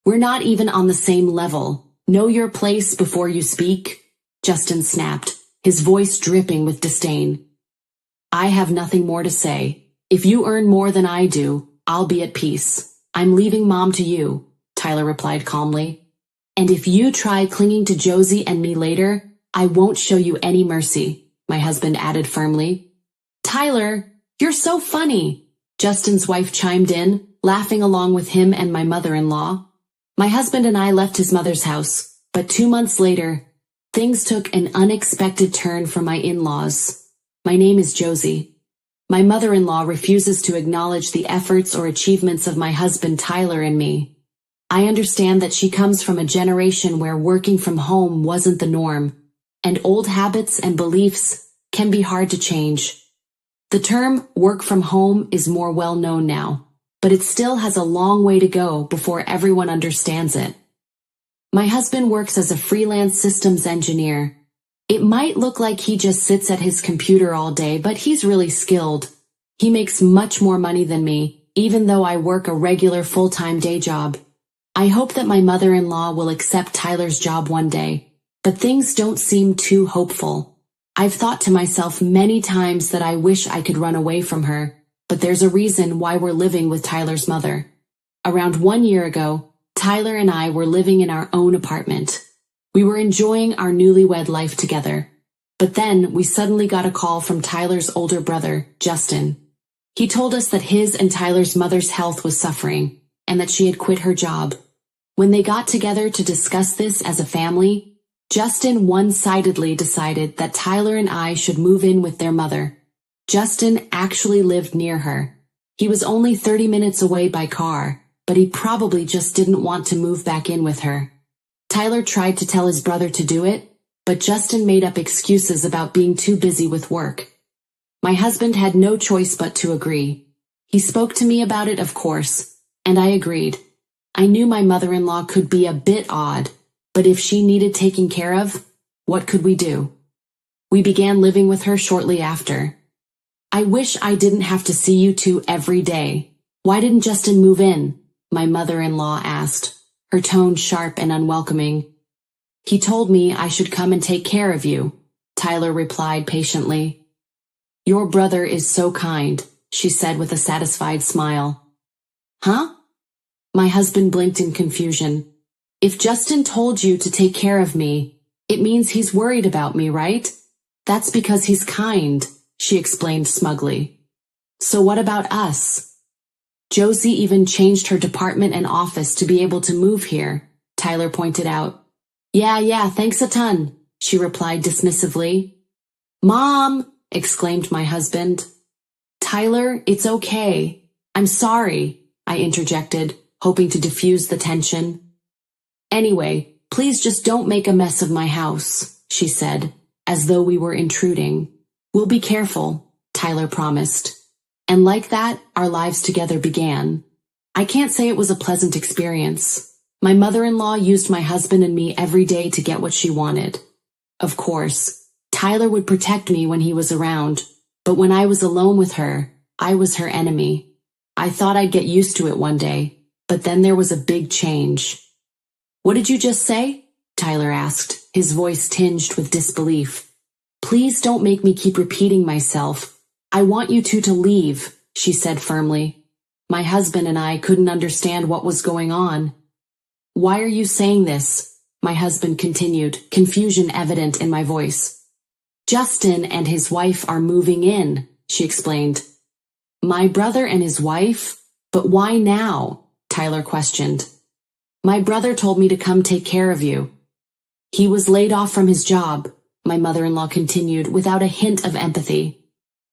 We're not even on the same level. Know your place before you speak, Justin snapped, his voice dripping with disdain. I have nothing more to say. If you earn more than I do, I'll be at peace. I'm leaving Mom to you, Tyler replied calmly. And if you try clinging to Josie and me later, I won't show you any mercy, my husband added firmly. Tyler, you're so funny, Justin's wife chimed in, laughing along with him and my mother-in-law. My husband and I left his mother's house, but 2 months later, things took an unexpected turn for my in-laws. My name is Josie. My mother-in-law refuses to acknowledge the efforts or achievements of my husband Tyler and me. I understand that she comes from a generation where working from home wasn't the norm, and old habits and beliefs can be hard to change. The term work from home is more well known now, but it still has a long way to go before everyone understands it. My husband works as a freelance systems engineer. It might look like he just sits at his computer all day, but he's really skilled. He makes much more money than me, even though I work a regular full-time day job. I hope that my mother-in-law will accept Tyler's job one day, but things don't seem too hopeful. I've thought to myself many times that I wish I could run away from her, but there's a reason why we're living with Tyler's mother. Around 1 year ago, Tyler and I were living in our own apartment. We were enjoying our newlywed life together. But then we suddenly got a call from Tyler's older brother, Justin. He told us that his and Tyler's mother's health was suffering, and that she had quit her job. When they got together to discuss this as a family, Justin one-sidedly decided that Tyler and I should move in with their mother. Justin actually lived near her. He was only 30 minutes away by car, but he probably just didn't want to move back in with her. Tyler tried to tell his brother to do it, but Justin made up excuses about being too busy with work. My husband had no choice but to agree. He spoke to me about it, of course, and I agreed. I knew my mother-in-law could be a bit odd, but if she needed taking care of, what could we do? We began living with her shortly after. I wish I didn't have to see you two every day. Why didn't Justin move in? My mother-in-law asked, her tone sharp and unwelcoming. He told me I should come and take care of you, Tyler replied patiently. Your brother is so kind, she said with a satisfied smile. Huh? My husband blinked in confusion. If Justin told you to take care of me, it means he's worried about me, right? That's because he's kind, she explained smugly. So what about us? Josie even changed her department and office to be able to move here, Tyler pointed out. Yeah, thanks a ton, she replied dismissively. Mom, exclaimed my husband. Tyler, it's okay. I'm sorry, I interjected, hoping to diffuse the tension. Anyway, please just don't make a mess of my house, she said, as though we were intruding. We'll be careful, Tyler promised. And like that, our lives together began. I can't say it was a pleasant experience. My mother-in-law used my husband and me every day to get what she wanted. Of course, Tyler would protect me when he was around, but when I was alone with her, I was her enemy. I thought I'd get used to it one day, but then there was a big change. What did you just say? Tyler asked, his voice tinged with disbelief. Please don't make me keep repeating myself. I want you two to leave, she said firmly. My husband and I couldn't understand what was going on. Why are you saying this? My husband continued, confusion evident in my voice. Justin and his wife are moving in, she explained. My brother and his wife? But why now? Tyler questioned. My brother told me to come take care of you. He was laid off from his job, my mother-in-law continued without a hint of empathy.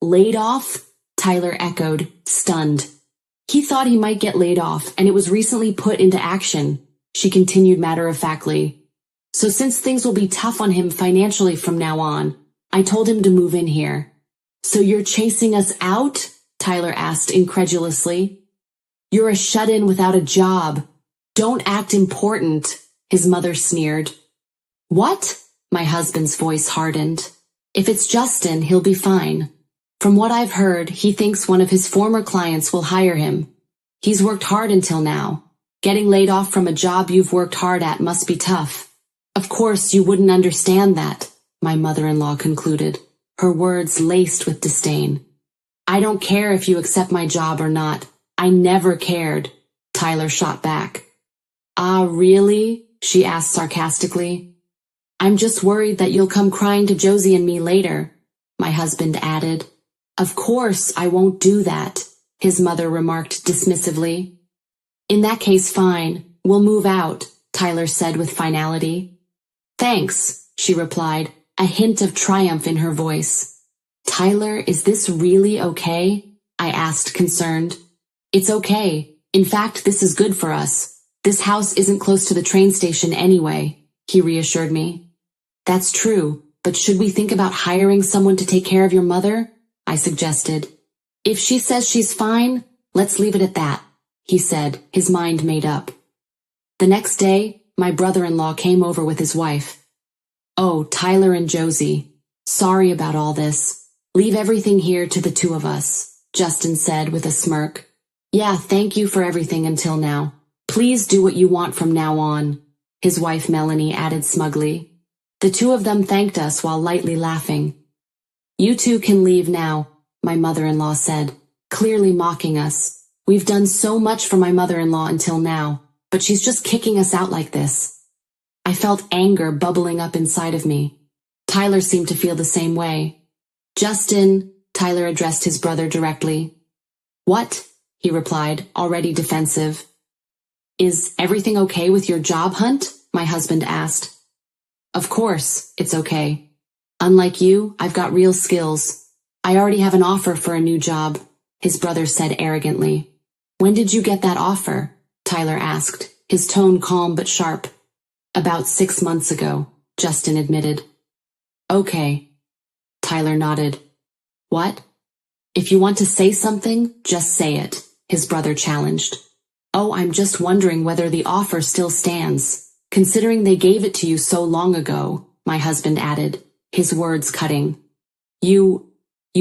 Laid off? Tyler echoed, stunned. He thought he might get laid off, and it was recently put into action, she continued matter-of-factly. So since things will be tough on him financially from now on, I told him to move in here. So you're chasing us out? Tyler asked incredulously. You're a shut-in without a job. Don't act important, his mother sneered. What? My husband's voice hardened. If it's Justin, he'll be fine. From what I've heard, he thinks one of his former clients will hire him. He's worked hard until now. Getting laid off from a job you've worked hard at must be tough. Of course you wouldn't understand that, my mother-in-law concluded, her words laced with disdain. I don't care if you accept my job or not. I never cared, Tyler shot back. Ah, really? She asked sarcastically. I'm just worried that you'll come crying to Josie and me later, my husband added. Of course I won't do that, his mother remarked dismissively. In that case, fine, we'll move out, Tyler said with finality. Thanks, she replied, a hint of triumph in her voice. Tyler, is this really okay? I asked, concerned. It's okay. In fact, this is good for us. This house isn't close to the train station anyway, he reassured me. That's true, but should we think about hiring someone to take care of your mother? I suggested. If she says she's fine, let's leave it at that, he said, his mind made up. The next day, my brother-in-law came over with his wife. Oh, Tyler and Josie. Sorry about all this. Leave everything here to the two of us, Justin said with a smirk. Yeah, thank you for everything until now. Please do what you want from now on, his wife Melanie added smugly. The two of them thanked us while lightly laughing. You two can leave now, my mother-in-law said, clearly mocking us. We've done so much for my mother-in-law until now, but she's just kicking us out like this. I felt anger bubbling up inside of me. Tyler seemed to feel the same way. Justin, Tyler addressed his brother directly. What? He replied, already defensive. Is everything okay with your job hunt? My husband asked. Of course, it's okay. Unlike you, I've got real skills. I already have an offer for a new job, his brother said arrogantly. When did you get that offer? Tyler asked, his tone calm but sharp. About 6 months ago, Justin admitted. Okay. Tyler nodded. What? If you want to say something, just say it, his brother challenged. Oh, I'm just wondering whether the offer still stands, considering they gave it to you so long ago, my husband added, his words cutting. You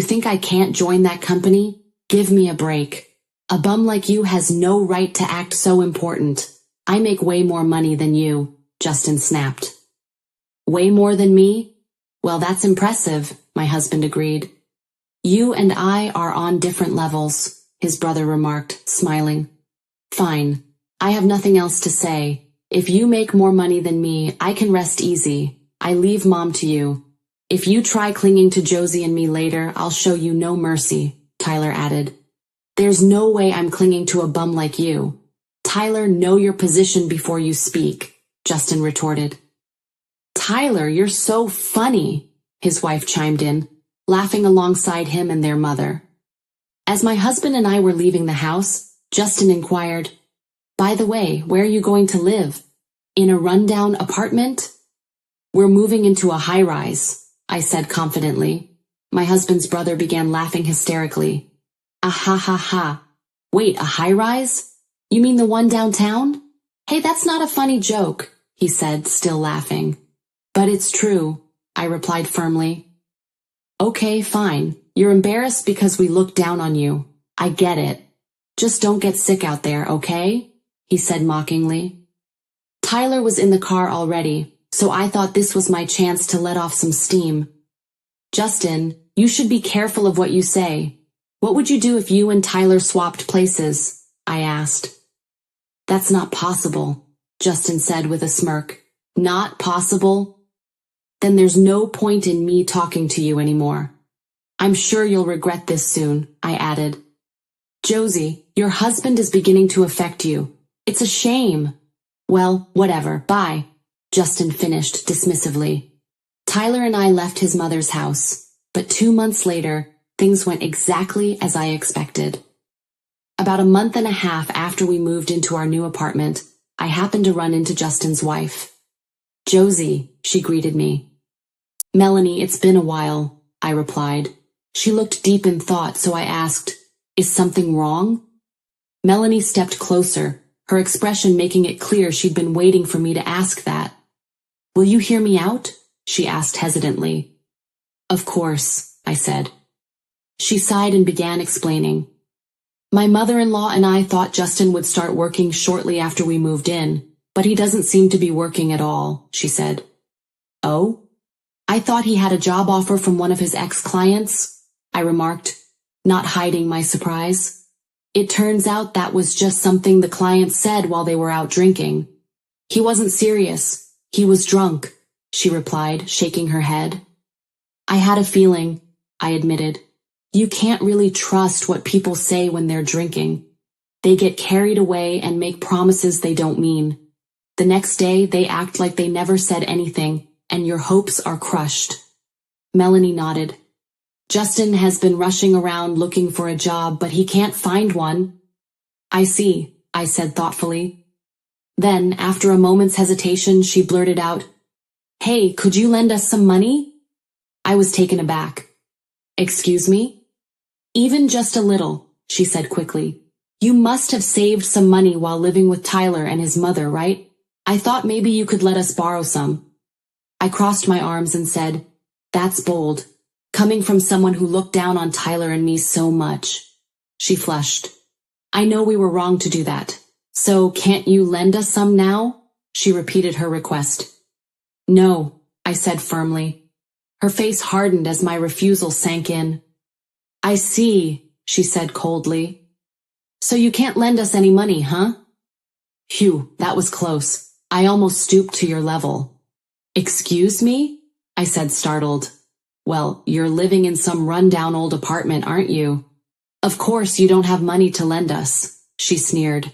think I can't join that company? Give me a break. A bum like you has no right to act so important. I make way more money than you, Justin snapped. Way more than me? Well, that's impressive, my husband agreed. You and I are on different levels, his brother remarked, smiling. Fine. I have nothing else to say. If you make more money than me, I can rest easy. I leave Mom to you. If you try clinging to Josie and me later, I'll show you no mercy, Tyler added. There's no way I'm clinging to a bum like you. Tyler, know your position before you speak, Justin retorted. Tyler, you're so funny, his wife chimed in, laughing alongside him and their mother. As my husband and I were leaving the house, Justin inquired, By the way, where are you going to live? In a rundown apartment? We're moving into a high-rise, I said confidently. My husband's brother began laughing hysterically. Ah ha ha ha. Wait, a high-rise? You mean the one downtown? Hey, that's not a funny joke, he said, still laughing. But it's true, I replied firmly. Okay, fine. You're embarrassed because we look down on you. I get it. Just don't get sick out there, okay? He said mockingly. Tyler was in the car already, so I thought this was my chance to let off some steam. Justin, you should be careful of what you say. What would you do if you and Tyler swapped places? I asked. That's not possible, Justin said with a smirk. Not possible? Then there's no point in me talking to you anymore. I'm sure you'll regret this soon, I added. Josie, your husband is beginning to affect you. It's a shame. Well, whatever, bye, Justin finished dismissively. Tyler and I left his mother's house, but 2 months later, things went exactly as I expected. About a month and a half after we moved into our new apartment, I happened to run into Justin's wife. Josie, she greeted me. Melanie, it's been a while, I replied. She looked deep in thought, so I asked, Is something wrong? Melanie stepped closer, her expression making it clear she'd been waiting for me to ask that. Will you hear me out? She asked hesitantly. Of course, I said. She sighed and began explaining. My mother-in-law and I thought Justin would start working shortly after we moved in, but he doesn't seem to be working at all, she said. Oh? I thought he had a job offer from one of his ex-clients, I remarked, not hiding my surprise. It turns out that was just something the client said while they were out drinking. He wasn't serious. He was drunk, she replied, shaking her head. I had a feeling, I admitted. You can't really trust what people say when they're drinking. They get carried away and make promises they don't mean. The next day, they act like they never said anything, and your hopes are crushed. Melanie nodded. Justin has been rushing around looking for a job, but he can't find one. I see, I said thoughtfully. Then, after a moment's hesitation, she blurted out, Hey, could you lend us some money? I was taken aback. Excuse me? Even just a little, she said quickly. You must have saved some money while living with Tyler and his mother, right? I thought maybe you could let us borrow some. I crossed my arms and said, That's bold, coming from someone who looked down on Tyler and me so much. She flushed. I know we were wrong to do that. So can't you lend us some now? She repeated her request. No, I said firmly. Her face hardened as my refusal sank in. I see, she said coldly. So you can't lend us any money, huh? Phew, that was close. I almost stooped to your level. Excuse me? I said startled. Well, you're living in some rundown old apartment, aren't you? Of course you don't have money to lend us, she sneered.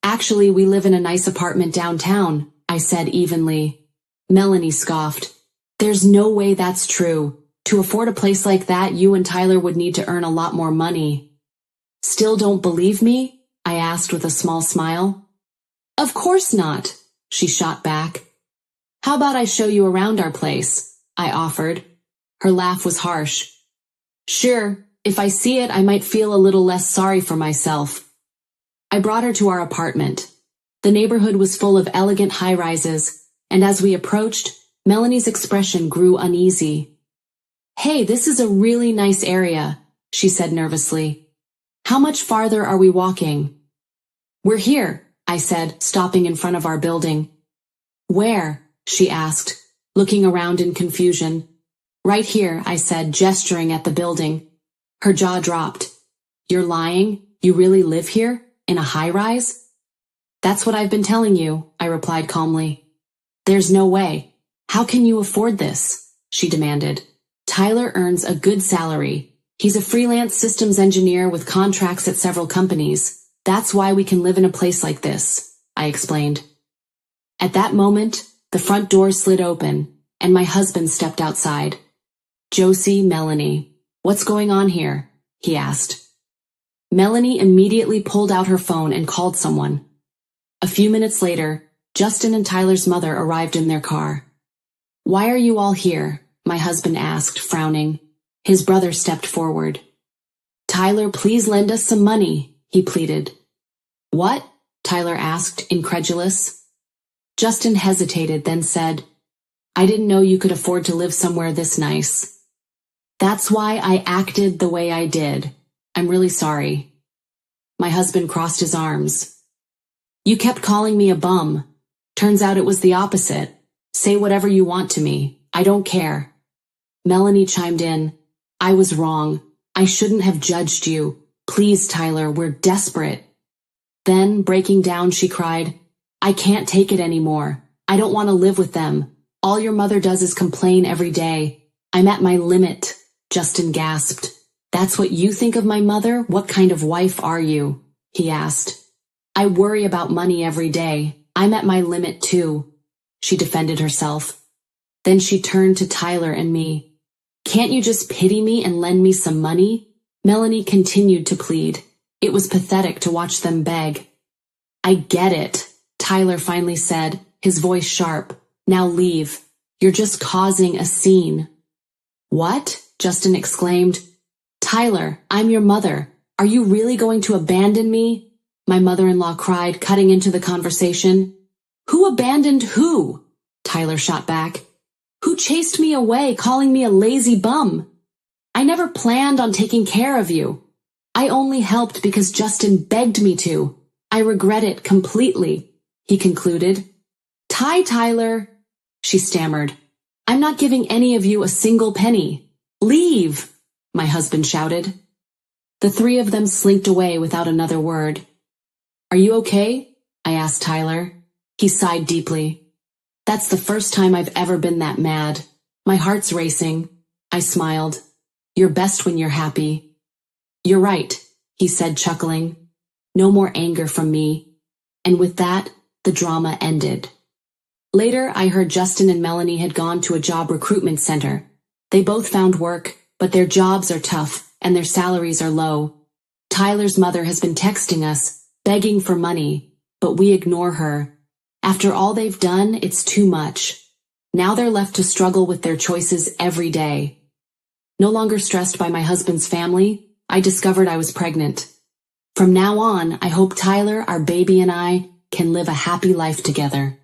Actually, we live in a nice apartment downtown, I said evenly. Melanie scoffed. There's no way that's true. To afford a place like that, you and Tyler would need to earn a lot more money. Still don't believe me? I asked with a small smile. Of course not, she shot back. How about I show you around our place? I offered. Her laugh was harsh. Sure, if I see it, I might feel a little less sorry for myself. I brought her to our apartment. The neighborhood was full of elegant high-rises, and as we approached, Melanie's expression grew uneasy. Hey, this is a really nice area, she said nervously. How much farther are we walking? We're here, I said, stopping in front of our building. Where? She asked, looking around in confusion. Right here, I said, gesturing at the building. Her jaw dropped. You're lying? You really live here? In a high-rise? That's what I've been telling you, I replied calmly. There's no way. How can you afford this? She demanded. Tyler earns a good salary. He's a freelance systems engineer with contracts at several companies. That's why we can live in a place like this, I explained. At that moment, the front door slid open, and my husband stepped outside. Josie, Melanie, what's going on here? He asked. Melanie immediately pulled out her phone and called someone. A few minutes later, Justin and Tyler's mother arrived in their car. Why are you all here? My husband asked, frowning. His brother stepped forward. Tyler, please lend us some money, he pleaded. What? Tyler asked, incredulous. Justin hesitated, then said, I didn't know you could afford to live somewhere this nice. That's why I acted the way I did. I'm really sorry. My husband crossed his arms. You kept calling me a bum. Turns out it was the opposite. Say whatever you want to me. I don't care. Melanie chimed in. I was wrong. I shouldn't have judged you. Please, Tyler, we're desperate. Then, breaking down, she cried, I can't take it anymore. I don't want to live with them. All your mother does is complain every day. I'm at my limit, Justin gasped. That's what you think of my mother? What kind of wife are you? He asked. I worry about money every day. I'm at my limit too. She defended herself. Then she turned to Tyler and me. Can't you just pity me and lend me some money? Melanie continued to plead. It was pathetic to watch them beg. I get it, Tyler finally said, his voice sharp. Now leave. You're just causing a scene. What? Justin exclaimed. Tyler, I'm your mother. Are you really going to abandon me? My mother-in-law cried, cutting into the conversation. Who abandoned who? Tyler shot back. Who chased me away, calling me a lazy bum? I never planned on taking care of you. I only helped because Justin begged me to. I regret it completely, he concluded. Tyler, she stammered. I'm not giving any of you a single penny. Leave, my husband shouted. The three of them slinked away without another word. Are you okay? I asked Tyler. He sighed deeply. That's the first time I've ever been that mad. My heart's racing. I smiled. You're best when you're happy. You're right, he said, chuckling. No more anger from me. And with that, the drama ended. Later, I heard Justin and Melanie had gone to a job recruitment center. They both found work, but their jobs are tough and their salaries are low. Tyler's mother has been texting us, begging for money, but we ignore her. After all they've done, it's too much. Now they're left to struggle with their choices every day. No longer stressed by my husband's family, I discovered I was pregnant. From now on, I hope Tyler, our baby, and I can live a happy life together.